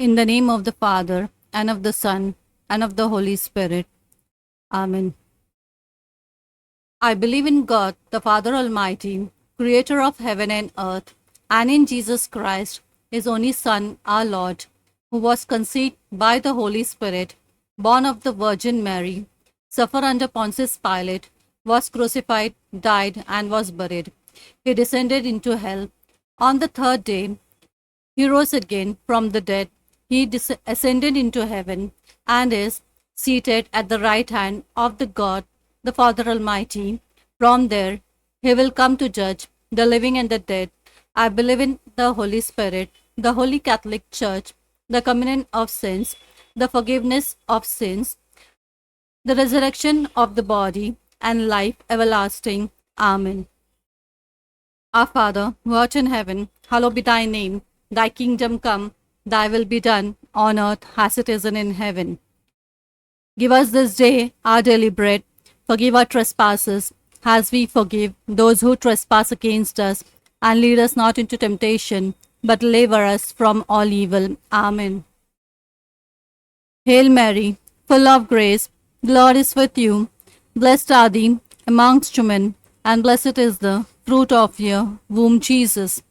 In the name of the Father, and of the Son, and of the Holy Spirit. Amen. I believe in God, the Father Almighty, creator of heaven and earth, and in Jesus Christ, his only Son, our Lord, who was conceived by the Holy Spirit, born of the Virgin Mary, suffered under Pontius Pilate, was crucified, died, and was buried. He descended into hell. On the third day, he rose again from the dead. He ascended into heaven and is seated at the right hand of the God, the Father Almighty. From there, he will come to judge the living and the dead. I believe in the Holy Spirit, the Holy Catholic Church, the communion of sins, the forgiveness of sins, the resurrection of the body, and life everlasting. Amen. Our Father, who art in heaven, hallowed be thy name. Thy kingdom come, thy will be done, on earth as it is in heaven. Give us this day our daily bread. Forgive our trespasses, as we forgive those who trespass against us. And lead us not into temptation, but deliver us from all evil. Amen. Hail Mary, full of grace, the Lord is with you. Blessed are thee amongst women, and blessed is the fruit of your womb, Jesus.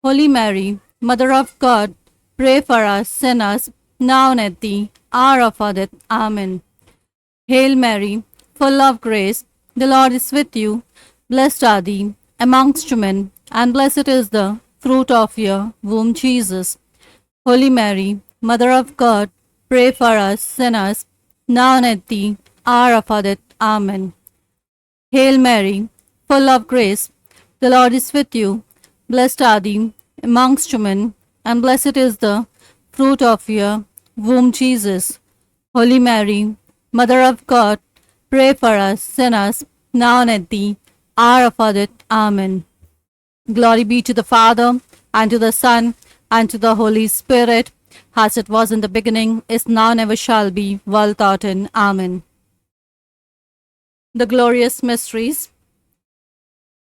Holy Mary, Mother of God, pray for us sinners, now and at the hour of our death. Amen. Hail Mary, full of grace, the Lord is with you. Blessed are thee amongst women, and blessed is the fruit of your womb, Jesus. Holy Mary, Mother of God, pray for us sinners, now and at the hour of our death. Amen. Hail Mary, full of grace, the Lord is with you. Blessed are thee amongst women, and blessed is the fruit of your womb, Jesus. Holy Mary, Mother of God, pray for us sinners, now and at the hour of our death. Amen. Glory be to the Father, and to the Son, and to the Holy Spirit, as it was in the beginning, is now, and ever shall be, world without end. Amen. The glorious mysteries.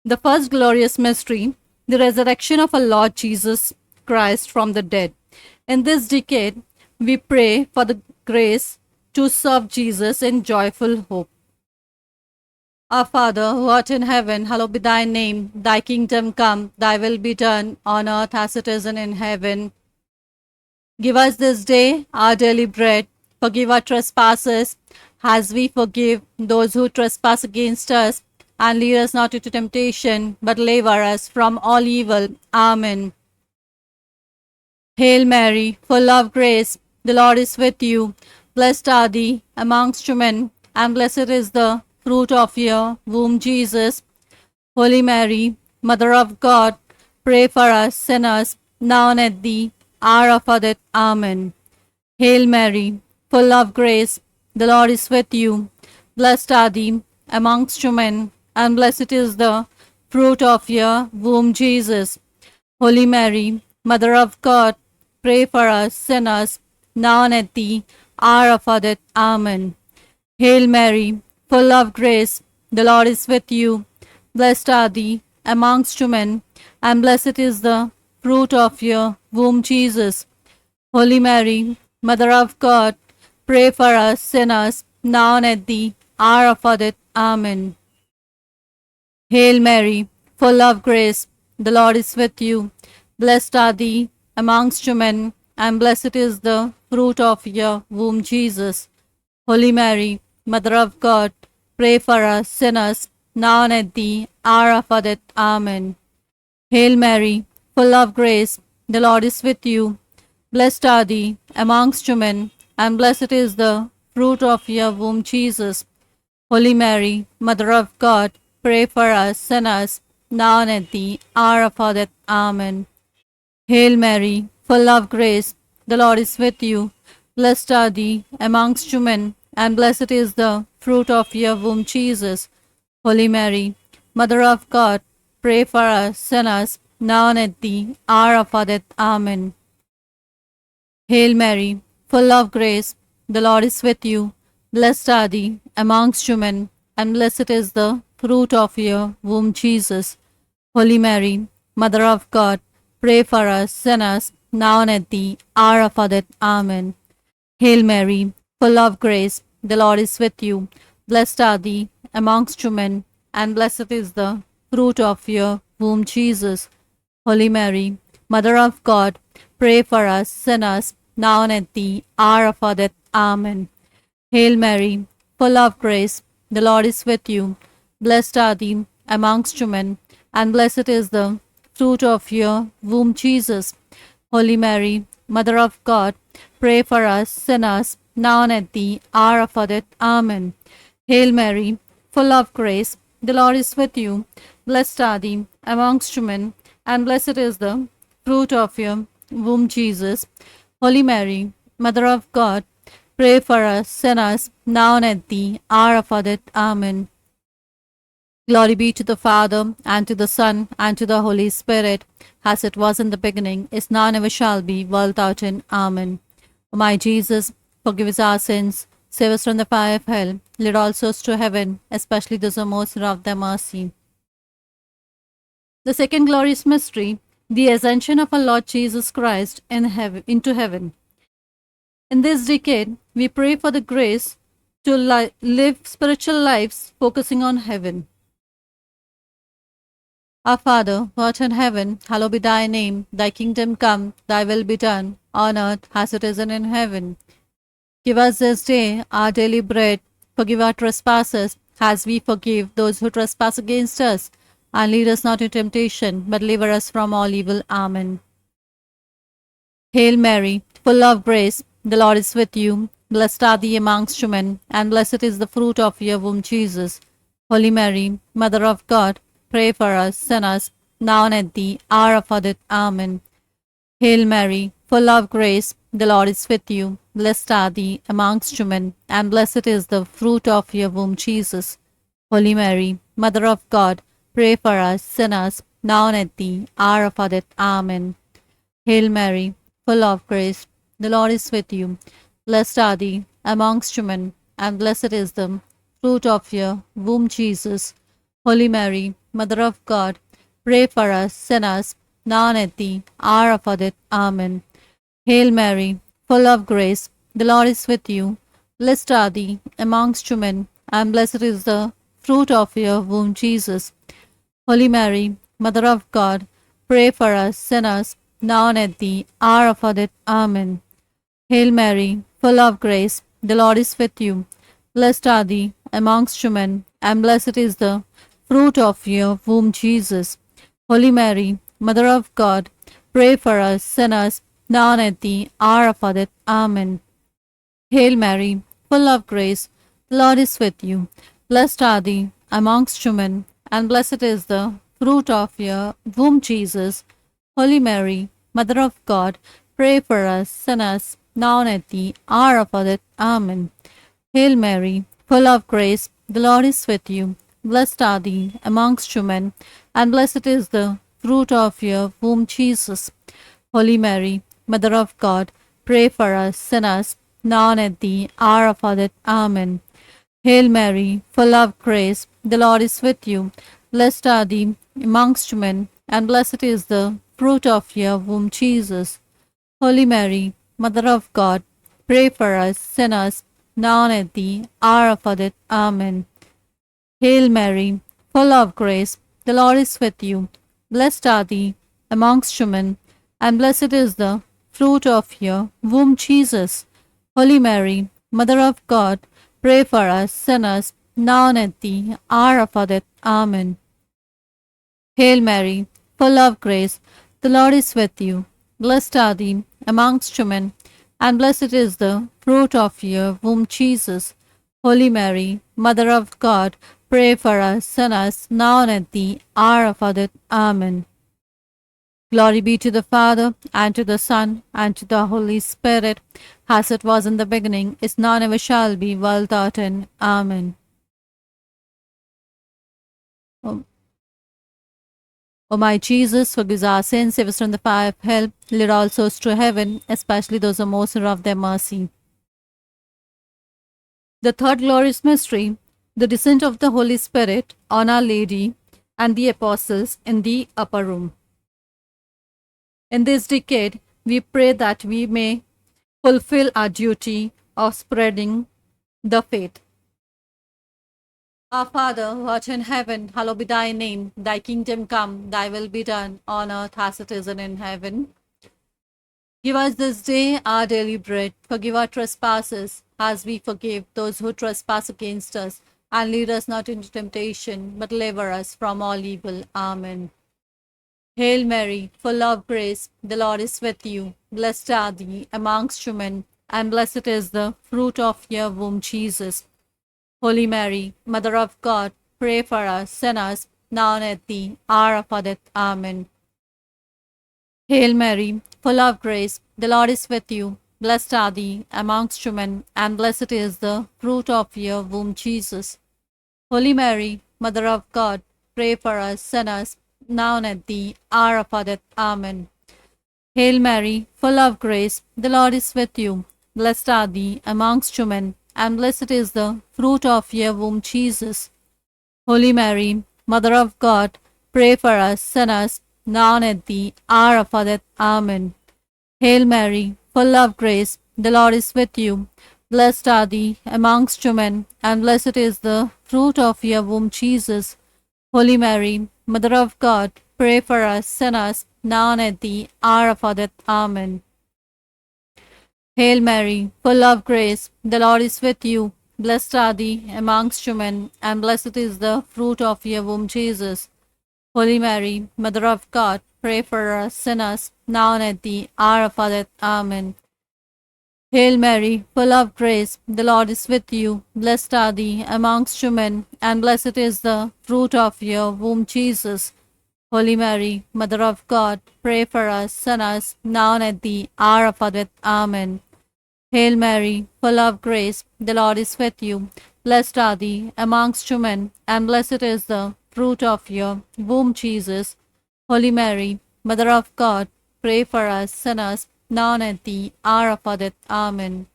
The first glorious mystery, the resurrection of our Lord Jesus Christ from the dead. In this decade, we pray for the grace to serve Jesus in joyful hope. Our Father, who art in heaven, hallowed be thy name. Thy kingdom come, thy will be done, on earth as it is in heaven. Give us this day our daily bread. Forgive our trespasses, as we forgive those who trespass against us. And lead us not into temptation, but deliver us from all evil. Amen. Hail Mary, full of grace, the Lord is with you. Blessed are thee amongst women, and blessed is the fruit of your womb, Jesus. Holy Mary, Mother of God, pray for us sinners, now and at the hour of our death. Amen. Hail Mary, full of grace, the Lord is with you. Blessed are thee amongst women, and blessed is the fruit of your womb, Jesus. Holy Mary, Mother of God, pray for us sinners, now and at the hour of our death. Amen. Hail Mary, full of grace, the Lord is with you. Blessed are thee amongst women, and blessed is the fruit of your womb, Jesus. Holy Mary, Mother of God, pray for us sinners, now and at the hour of our death. Amen. Hail Mary, full of grace, the Lord is with you. Blessed are thee amongst women, and blessed is the fruit of your womb, Jesus. Holy Mary, Mother of God, pray for us sinners, now and at the hour of our death. Amen. Hail Mary, full of grace, the Lord is with you. Blessed are thee amongst women, and blessed is the fruit of your womb, Jesus. Holy Mary, Mother of God, pray for us sinners, now and at the hour of our death. Amen. Hail Mary, full of grace, the Lord is with you. Blessed are thee amongst women, and blessed is the fruit of your womb, Jesus. Holy Mary, Mother of God, pray for us sinners, now and at the hour of our death. Amen. Hail Mary, full of grace, the Lord is with you. Blessed are thee amongst women, and blessed is the fruit of your womb, Jesus. Holy Mary, Mother of God, pray for us sinners, now and at the hour of our death. Amen. Hail Mary, full of grace, the Lord is with you. Blessed are thee amongst women, and blessed is the fruit of your womb, Jesus. Holy Mary, Mother of God, pray for us sinners, now and at the hour of our death. Amen. Hail Mary, full of grace, the Lord is with you. Blessed are thee amongst women, and blessed is the fruit of your womb, Jesus. Holy Mary, Mother of God, pray for us sinners, now and at the hour of our death. Amen. Hail Mary, full of grace, the Lord is with you. Blessed are thee amongst women, and blessed is the fruit of your womb, Jesus. Holy Mary, Mother of God, pray for us sinners, now and at the hour of our death. Amen. Glory be to the Father, and to the Son, and to the Holy Spirit, as it was in the beginning, is now, and ever shall be, world without end. Amen. O my Jesus, forgive us our sins, save us from the fire of hell, lead all souls to heaven, especially those who are most in need of thy mercy. The second glorious mystery, the ascension of our Lord Jesus Christ into heaven. In this decade, we pray for the grace to live spiritual lives focusing on heaven. Our Father, who art in heaven, hallowed be thy name. Thy kingdom come, thy will be done, on earth as it is in heaven. Give us this day our daily bread. Forgive our trespasses, as we forgive those who trespass against us. And lead us not into temptation, but deliver us from all evil. Amen. Hail Mary, full of grace, the Lord is with you. Blessed are thee amongst women, and blessed is the fruit of your womb, Jesus. Holy Mary, Mother of God, pray for us sinners, now and at the hour of our death. Amen. Hail Mary, full of grace, the Lord is with you. Blessed are thee amongst women, and blessed is the fruit of your womb, Jesus. Holy Mary, Mother of God, pray for us sinners, now and at the hour of our death. Amen. Hail Mary, full of grace, the Lord is with you. Blessed are thee amongst women, and blessed is the fruit of your womb, Jesus. Holy Mary, Mother of God, pray for us sinners, now and at the hour of our death. Amen. Hail Mary, full of grace, the Lord is with you. Blessed are thee amongst women, and blessed is the fruit of your womb, Jesus. Holy Mary, Mother of God, pray for us sinners, now and at the hour of our death. Amen. Hail Mary, full of grace, the Lord is with you. Blessed are thee amongst women, and blessed is the fruit of your womb, Jesus. Holy Mary, Mother of God, pray for us sinners, now and at the hour of our death. Amen. Hail Mary, full of grace, the Lord is with you. Blessed are thee amongst women, and blessed is the fruit of your womb, Jesus. Holy Mary, Mother of God, pray for us sinners, now and at the hour of our death. Amen. Hail Mary, full of grace, the Lord is with you. Blessed are thee amongst women, and blessed is the fruit of your womb, Jesus. Holy Mary, Mother of God, pray for us sinners, now and at the hour of our death. Amen. Hail Mary, full of grace, the Lord is with you. Blessed are thee amongst women, and blessed is the fruit of your womb, Jesus. Holy Mary, Mother of God, pray for us sinners, now and at the hour of our death. Amen. Hail Mary, full of grace, the Lord is with you. Blessed are thee amongst women, and blessed is the fruit of your womb, Jesus. Holy Mary, Mother of God, pray for us sinners, now and at the hour of our death. Amen. Hail Mary, full of grace, the Lord is with you. Blessed are thee amongst women, and blessed is the fruit of your womb, Jesus. Holy Mary, Mother of God, pray for us sinners, now and at the hour of our death. Amen. Glory be to the Father, and to the Son, and to the Holy Spirit, as it was in the beginning, is now, and ever shall be, world without end. Amen. O my Jesus, forgive our sins, save us from the fire of hell, lead all souls to heaven, especially those who are most in need of their mercy. The third glorious mystery, the descent of the Holy Spirit on Our Lady and the apostles in the upper room. In this decade, we pray that we may fulfill our duty of spreading the faith. Our Father, who art in heaven, hallowed be thy name. Thy kingdom come, thy will be done, on earth as it is in heaven. Give us this day our daily bread. Forgive our trespasses, as we forgive those who trespass against us. And lead us not into temptation, but deliver us from all evil. Amen. Hail Mary, full of grace, the Lord is with you. Blessed are thee amongst women, and blessed is the fruit of your womb, Jesus. Holy Mary, Mother of God, pray for us sinners, now and at the hour of our death. Amen. Hail Mary, full of grace, the Lord is with you. Blessed are thee amongst women, and blessed is the fruit of your womb, Jesus. Holy Mary, Mother of God, pray for us sinners, now and at the hour of our death. Amen. Hail Mary, full of grace, the Lord is with you. Blessed are thee amongst women, and blessed is the fruit of your womb, Jesus. Holy Mary, Mother of God, pray for us sinners, now and at the hour of our death. Amen. Hail Mary, full of grace, the Lord is with you. Blessed are thee amongst women, and blessed is the fruit of your womb, Jesus. Holy Mary, Mother of God, pray for us sinners, now and at the hour of our death. Amen. Hail Mary, full of grace, the Lord is with you. Blessed are thee amongst women, and blessed is the fruit of your womb, Jesus. Holy Mary, Mother of God, pray for us sinners, now and at the hour of our death. Amen. Hail Mary, full of grace, the Lord is with you. Blessed are thee amongst women, and blessed is the fruit of your womb, Jesus. Holy Mary, Mother of God, pray for us sinners, now and at the hour of our death. Amen. Hail Mary, full of grace, the Lord is with you. Blessed are thee amongst women, and blessed is the fruit of your womb, Jesus. Holy Mary, Mother of God, pray for us sinners, now and at the hour of our death. Amen.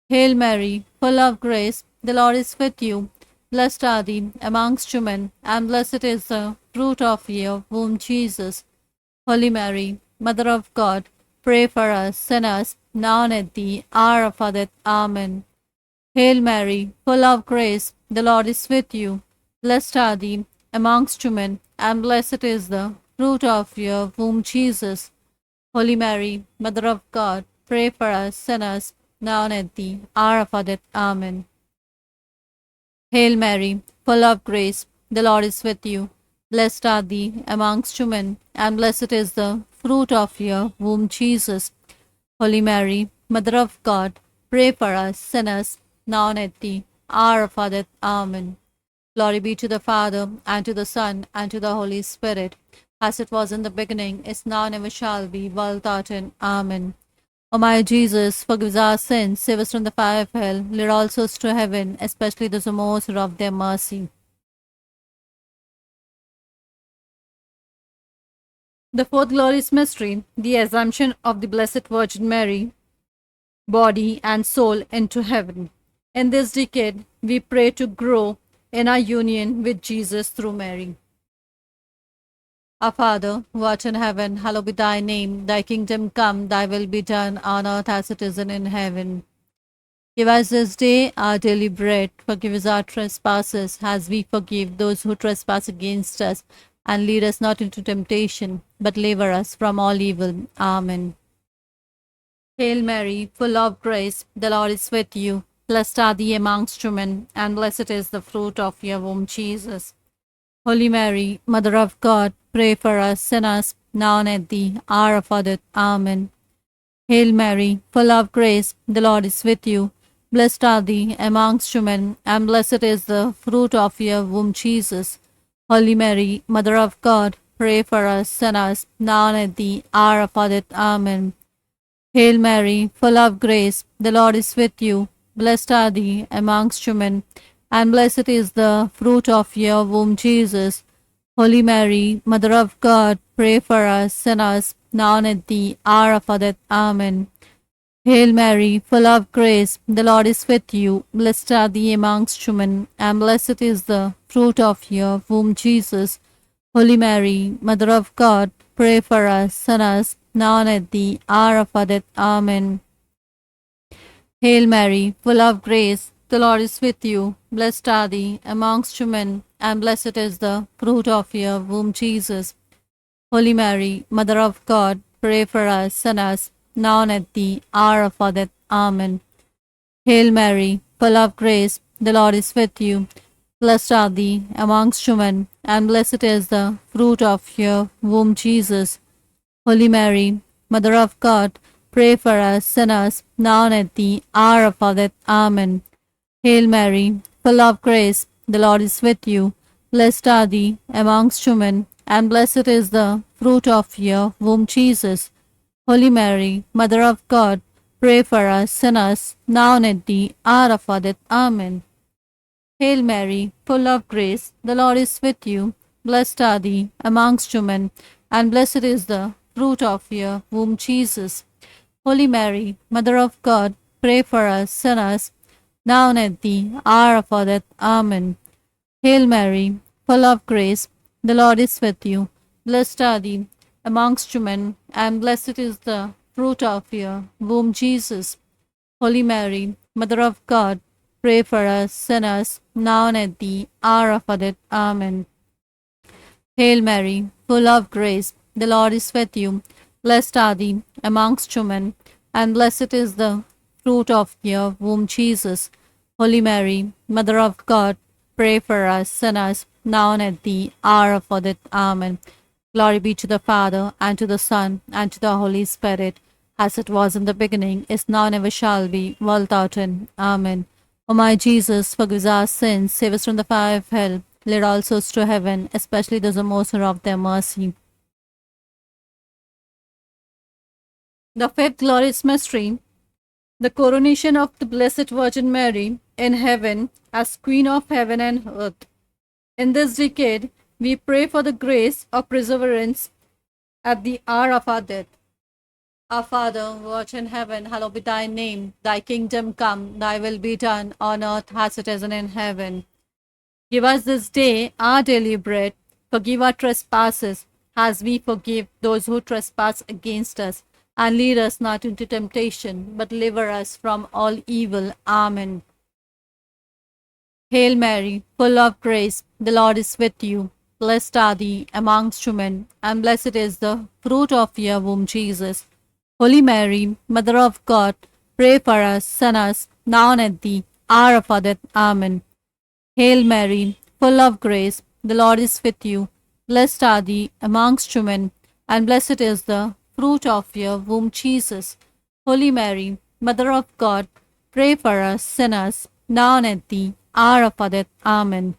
Hail Mary, full of grace, the Lord is with you. Blessed are thee amongst women, and blessed is the fruit of your womb, Jesus. Holy Mary, Mother of God, pray for us sinners, now and at the hour of our death. Amen. Hail Mary, full of grace, the Lord is with you. Blessed are thee amongst women, and blessed is the fruit of your womb, Jesus. Holy Mary, Mother of God, pray for us sinners, now and at the hour of our death. Amen. Hail Mary, full of grace, the Lord is with you. Blessed are thee amongst women, and blessed is the fruit of your womb, Jesus. Holy Mary, Mother of God, pray for us sinners, now and at the hour of our death. Amen. Glory be to the Father, and to the Son, and to the Holy Spirit, as it was in the beginning, is now, and ever shall be, world without end. Amen. O my Jesus, forgive us our sins, save us from the fire of hell, lead all souls to heaven, especially those who most of their mercy. The fourth glorious mystery, the Assumption of the Blessed Virgin Mary, body and soul, into heaven. In this decade, we pray to grow in our union with Jesus through Mary. Our Father, who art in heaven, hallowed be thy name. Thy kingdom come, thy will be done on earth as it is in heaven. Give us this day our daily bread. Forgive us our trespasses, as we forgive those who trespass against us. And lead us not into temptation, but deliver us from all evil. Amen. Hail Mary, full of grace, the Lord is with you. Blessed are thee amongst women, and blessed is the fruit of your womb, Jesus. Holy Mary, Mother of God, pray for us sinners, now and at the hour of our death. Amen. Hail Mary, full of grace, the Lord is with you. Blessed are thee amongst women, and blessed is the fruit of your womb, Jesus. Holy Mary, Mother of God, pray for us sinners, now and at the hour of our death. Amen. Hail Mary, full of grace, the Lord is with you. Blessed are thee amongst women, and blessed is the fruit of your womb, Jesus. Holy Mary, Mother of God, pray for us sinners, now and at the hour of our death. Amen. Hail Mary, full of grace, the Lord is with you. Blessed are thee amongst women, and blessed is the fruit of your womb, Jesus. Holy Mary, Mother of God, pray for us sinners, now and at the hour of our death. Amen. Hail Mary, full of grace, the Lord is with you. Blessed are thee amongst women, and blessed is the fruit of your womb, Jesus. Holy Mary, Mother of God, pray for us sinners, now and at the hour of our death. Amen. Hail Mary, full of grace, the Lord is with you. Blessed are thee amongst women, and blessed is the fruit of your womb, Jesus. Holy Mary, Mother of God, pray for us sinners, now and at the hour of our death. Amen. Hail Mary, full of grace, the Lord is with you. Blessed are thee amongst women, and blessed is the fruit of your womb, Jesus. Holy Mary, Mother of God, pray for us sinners, now and at the hour of our death. Amen. Hail Mary, full of grace, the Lord is with you. Blessed are thee amongst women, and blessed is the fruit of your womb, Jesus. Holy Mary, Mother of God, pray for us sinners, now and at the hour of our death. Amen. Hail Mary, full of grace, the Lord is with you. Blessed are thee amongst women, and blessed is the fruit of your womb, Jesus. Holy Mary, Mother of God, pray for us sinners, now and at the hour of our death. Amen. Hail Mary, full of grace, the Lord is with you. Blessed are thee amongst women, and blessed is the fruit of your womb, Jesus. Holy Mary, Mother of God, pray for us sinners, now and at the hour of our death. Amen. Glory be to the Father, and to the Son, and to the Holy Spirit, as it was in the beginning, is now, and ever shall be, world without end. Amen. O my Jesus, forgive us our sins, save us from the fire of hell, lead all souls to heaven, especially those in most of their mercy. The fifth glorious mystery, the coronation of the Blessed Virgin Mary in heaven as Queen of heaven and earth. In this decade, we pray for the grace of perseverance at the hour of our death. Our Father, who art in heaven, hallowed be thy name. Thy kingdom come, thy will be done on earth as it is in heaven. Give us this day our daily bread. Forgive our trespasses, as we forgive those who trespass against us. And lead us not into temptation, but deliver us from all evil. Amen. Hail Mary, full of grace, the Lord is with you. Blessed are thee amongst women, and blessed is the fruit of your womb, Jesus. Holy Mary, Mother of God, pray for us sinners, now and at the hour of our death. Amen. Hail Mary, full of grace, the Lord is with you. Blessed are thee amongst women, and blessed is the fruit of your womb, Jesus. Holy Mary, Mother of God, pray for us sinners, now and at the hour of our death. Amen.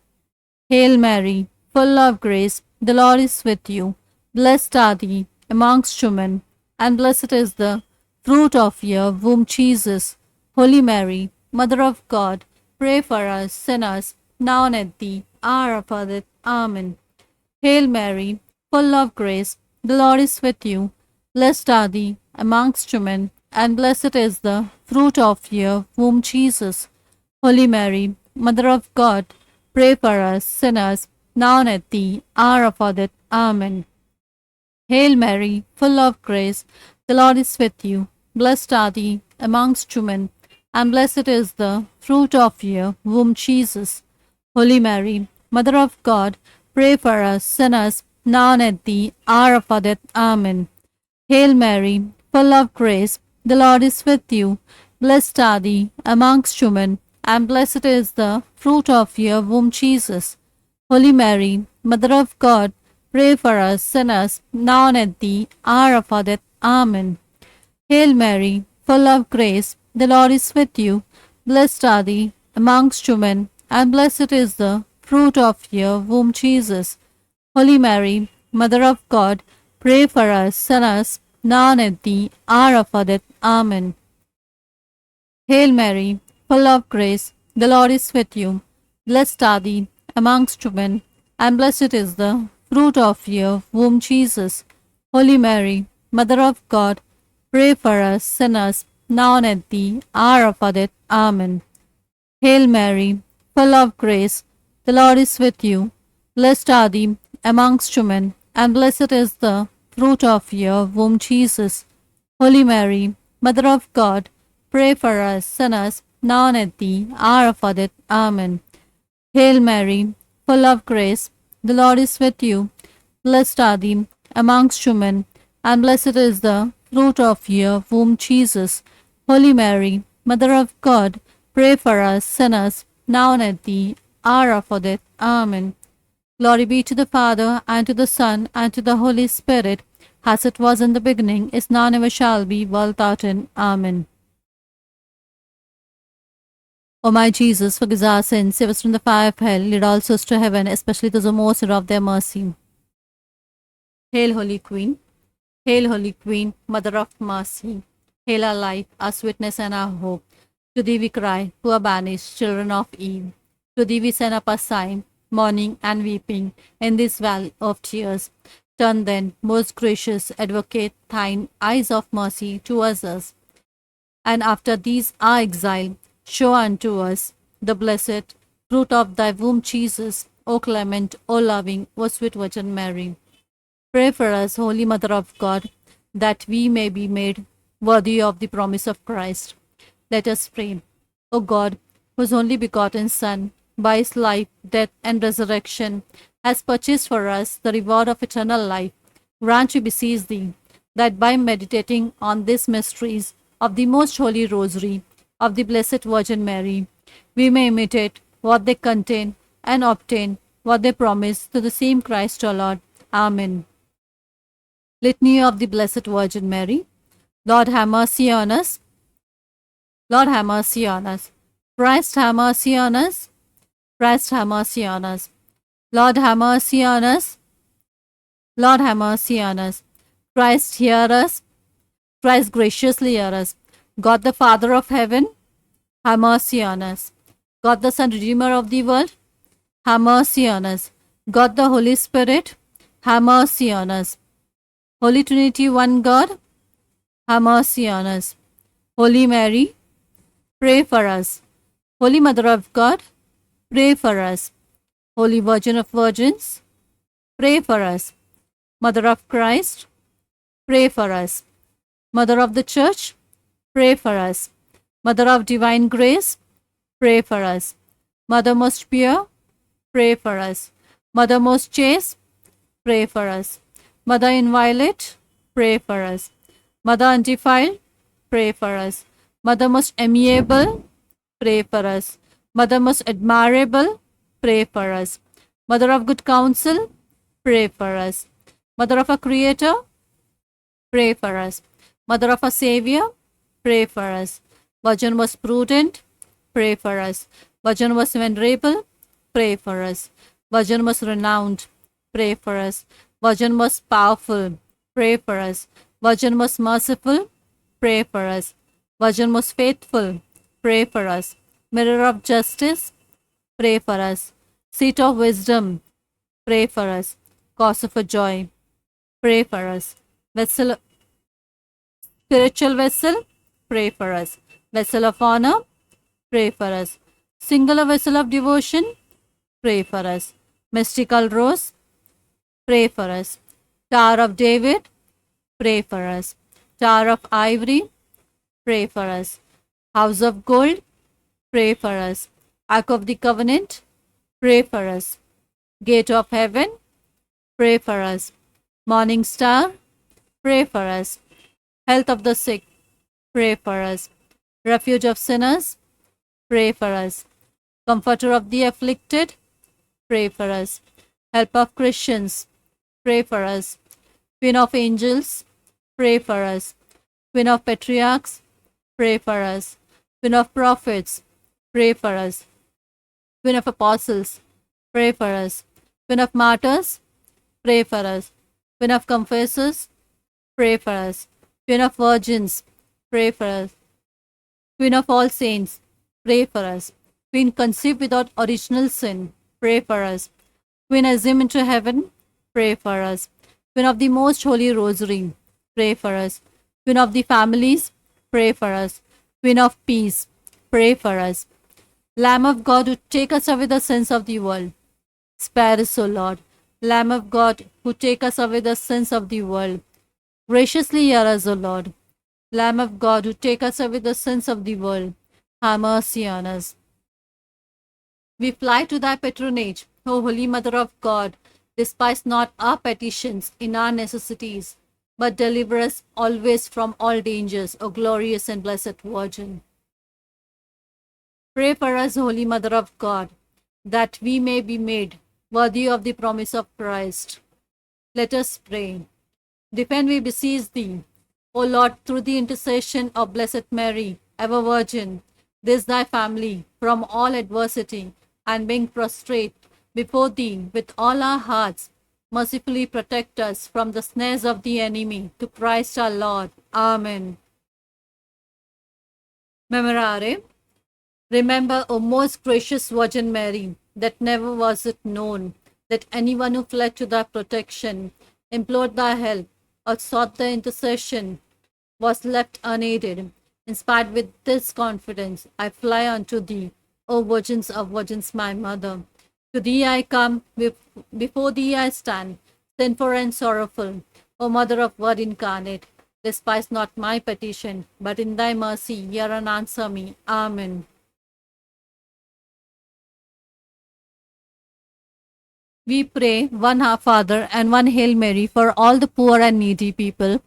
Hail Mary, full of grace, the Lord is with you. Blessed are thee amongst women, and blessed is the fruit of your womb, Jesus. Holy Mary, Mother of God, pray for us sinners, now and at the hour of our death. Amen. Hail Mary, full of grace, the Lord is with you. Blessed are thee amongst women, and blessed is the fruit of your womb, Jesus. Holy Mary, Mother of God, pray for us sinners, now and at the hour of our death. Amen. Hail Mary, full of grace, the Lord is with you. Blessed are thee amongst women, and blessed is the fruit of your womb, Jesus. Holy Mary, Mother of God, pray for us sinners, now and at the hour of our death. Amen. Hail Mary, full of grace, the Lord is with you. Blessed are thee amongst women, and blessed is the fruit of your womb, Jesus. Holy Mary, Mother of God, pray for us sinners, now and at the hour of our death. Amen. Hail Mary, full of grace, the Lord is with you. Blessed are thee amongst women, and blessed is the fruit of your womb, Jesus. Holy Mary, Mother of God, pray for us sinners, now and at the hour of our death. Amen. Hail Mary, full of grace, the Lord is with you. Blessed are thee amongst women, and blessed is the fruit of your womb, Jesus. Holy Mary, Mother of God, pray for us sinners, now and at the hour of our death. Amen. Hail Mary, full of grace, the Lord is with you. Blessed are thee amongst women, and blessed is the fruit of your womb, Jesus. Holy Mary, Mother of God, pray for us sinners, now and at the hour of our death. Amen. Hail Mary, full of grace, the Lord is with you. Blessed are thee amongst women, and blessed is the fruit of your womb, Jesus. Holy Mary, Mother of God, pray for us sinners, now and at the hour of our death. Amen. Glory be to the Father, and to the Son, and to the Holy Spirit, as it was in the beginning, is now, and ever shall be, world without end. Amen. O my Jesus, forgive our sins, save us from the fire of hell, lead all souls to heaven, especially those who most in need of their mercy. Hail, Holy Queen. Hail, Holy Queen, Mother of Mercy. Hail our life, our sweetness, and our hope. To thee we cry, who are banished, children of Eve. To thee we send up a sign, mourning and weeping, in this valley of tears. Turn then, most gracious Advocate, thine eyes of mercy towards us, and after these our exile, show unto us the blessed fruit of thy womb, Jesus. O clement, O loving, O sweet Virgin Mary. Pray for us, Holy Mother of God, that we may be made worthy of the promise of Christ. Let us pray. O God, whose only begotten Son, by his life, death, and resurrection, has purchased for us the reward of eternal life, grant, we beseech thee, that by meditating on these mysteries of the most holy Rosary of the Blessed Virgin Mary, we may imitate what they contain and obtain what they promise through the same Christ our Lord. Amen. Litany of the Blessed Virgin Mary. Lord, have mercy on us. Lord, have mercy on us. Christ, have mercy on us. Christ, have mercy on us. Lord, have mercy on us. Lord, have mercy on us. Christ, hear us. Christ, graciously hear us. God the Father of heaven, have mercy on us. God the Son, Redeemer of the world, have mercy on us. God the Holy Spirit, have mercy on us. Holy Trinity, one God, have mercy on us. Holy Mary, pray for us. Holy Mother of God, pray for us. Holy Virgin of Virgins, pray for us. Mother of Christ, pray for us. Mother of the Church, pray for us. Mother of Divine Grace, pray for us. Mother most pure, pray for us. Mother most chaste, pray for us. Mother inviolate, pray for us. Mother undefiled, pray for us. Mother most amiable, pray for us. Mother most admirable, pray for us. Mother of good counsel, pray for us. Mother of a Creator, pray for us. Mother of a Savior, pray for us. Virgin was prudent, pray for us. Virgin was venerable, pray for us. Virgin was renowned, pray for us. Virgin was powerful, pray for us. Virgin was merciful, pray for us. Virgin was faithful, pray for us. Mirror of justice, pray for us. Seat of wisdom, pray for us. Cause of a joy, pray for us. Vessel, spiritual vessel, pray for us. Vessel of honor, pray for us. Singular vessel of devotion, pray for us. Mystical rose, pray for us. Tower of David, pray for us. Tower of ivory, pray for us. House of gold, pray for us. Ark of the covenant, pray for us. Gate of heaven, pray for us. Morning star, pray for us. Health of the sick, pray for us. Refuge of sinners, pray for us. Comforter of the afflicted, pray for us. Help of Christians, pray for us. Queen of angels, pray for us. Queen of patriarchs, pray for us. Queen of prophets, pray for us. Queen of apostles, pray for us. Queen of martyrs, pray for us. Queen of confessors, pray for us. Queen of virgins, pray for us. Queen of all saints, pray for us. Queen conceived without original sin, pray for us. Queen assumed into heaven, pray for us. Queen of the most holy rosary, pray for us. Queen of the families, pray for us. Queen of peace, pray for us. Lamb of God, who take us away the sins of the world, spare us, O Lord. Lamb of God, who take us away the sins of the world, Graciously hear us, O Lord. Lamb of God, who take us away the sins of the world, have mercy on us. We fly to thy patronage, O Holy Mother of God. Despise not our petitions in our necessities, but deliver us always from all dangers, O glorious and blessed Virgin. Pray for us, Holy Mother of God, that we may be made worthy of the promise of Christ. Let us pray. Defend, we beseech thee, O Lord, through the intercession of Blessed Mary, ever Virgin, this thy family from all adversity, and being prostrate before thee with all our hearts, mercifully protect us from the snares of the enemy, to Christ our Lord. Amen. Memorare. Remember, O most gracious Virgin Mary, that never was it known that anyone who fled to thy protection, implored thy help, or sought thy intercession was left unaided. Inspired with this confidence, I fly unto thee, O Virgins of Virgins, my mother. To thee I come, before thee I stand, sinful and sorrowful. O Mother of Word incarnate, despise not my petition, but in thy mercy hear and answer me. Amen. We pray one Our Father and one Hail Mary for all the poor and needy people.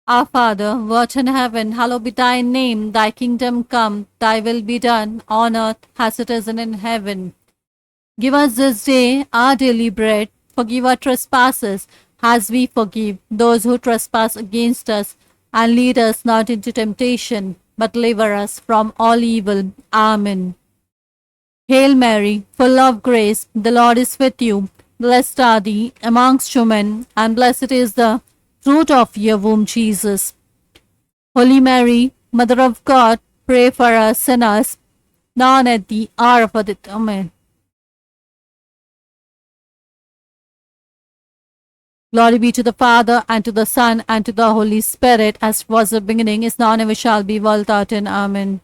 Our Father, who art in heaven, hallowed be thy name. Thy kingdom come, thy will be done, on earth as it is in heaven. Give us this day our daily bread. Forgive our trespasses, as we forgive those who trespass against us. And lead us not into temptation, but deliver us from all evil. Amen. Hail Mary, full of grace, the Lord is with you. Blessed are thee amongst women, and blessed is the fruit of your womb, Jesus. Holy Mary, Mother of God, pray for us sinners, now and at the hour of our death. Amen. Glory be to the Father, and to the Son, and to the Holy Spirit, as was the beginning, is now, and ever shall be, world without end. Amen.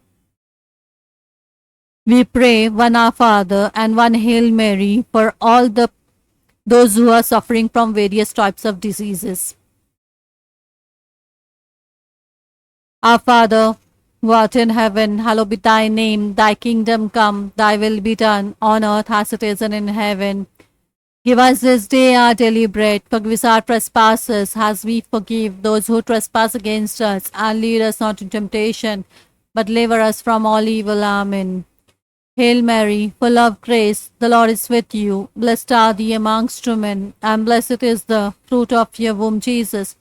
We pray one Our Father and one Hail Mary for all those who are suffering from various types of diseases. Our Father, who art in heaven, hallowed be thy name. Thy kingdom come, thy will be done, on earth as it is in heaven. Give us this day our daily bread. Forgive us our trespasses, as we forgive those who trespass against us. And lead us not into temptation, but deliver us from all evil. Amen. Hail Mary, full of grace, the Lord is with you. Blessed are thee amongst women, and blessed is the fruit of your womb, Jesus.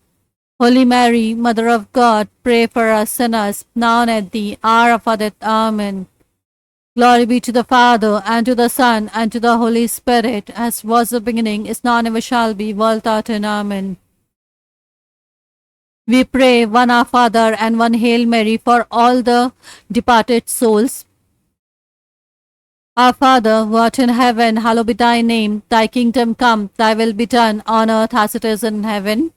Holy Mary, Mother of God, pray for us sinners, now and at the hour of our death. Amen. Glory be to the Father, and to the Son, and to the Holy Spirit, as was the beginning, is now, and ever shall be, world without end. Amen. We pray one Our Father and one Hail Mary for all the departed souls. Our Father, who art in heaven, hallowed be thy name. Thy kingdom come, thy will be done, on earth as it is in heaven.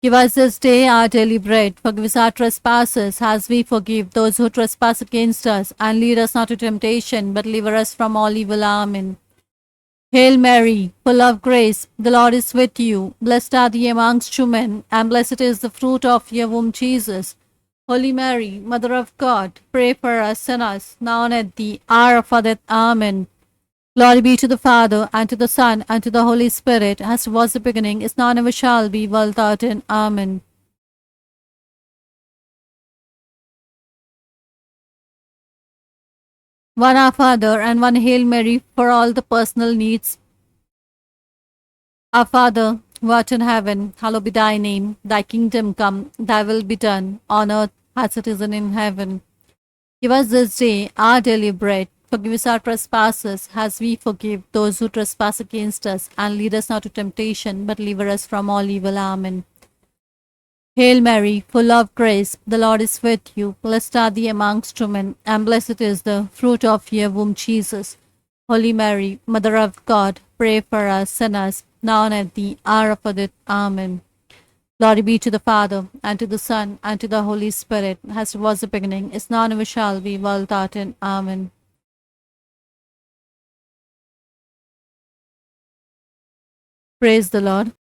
Give us this day our daily bread. Forgive us our trespasses, as we forgive those who trespass against us. And lead us not into temptation, but deliver us from all evil. Amen. Hail Mary, full of grace, the Lord is with you. Blessed are thee amongst women, and blessed is the fruit of your womb, Jesus. Holy Mary, Mother of God, pray for us sinners, now and at the hour of our death. Amen. Glory be to the Father, and to the Son, and to the Holy Spirit, as was the beginning, is now, and ever shall be, world without end. Amen. One Our Father and one Hail Mary for all the personal needs. Our Father, who art in heaven, hallowed be thy name. Thy kingdom come, thy will be done, on earth as it is in heaven. Give us this day our daily bread. Forgive us our trespasses, as we forgive those who trespass against us. And lead us not to temptation, but deliver us from all evil. Amen. Hail Mary, full of grace, the Lord is with you. Blessed are thee amongst women, and blessed is the fruit of your womb, Jesus. Holy Mary, Mother of God, pray for us sinners, now and at the hour of our death. Amen. Glory be to the Father, and to the Son, and to the Holy Spirit, as it was the beginning, is now, and ever shall be, world without end. Amen. Praise the Lord.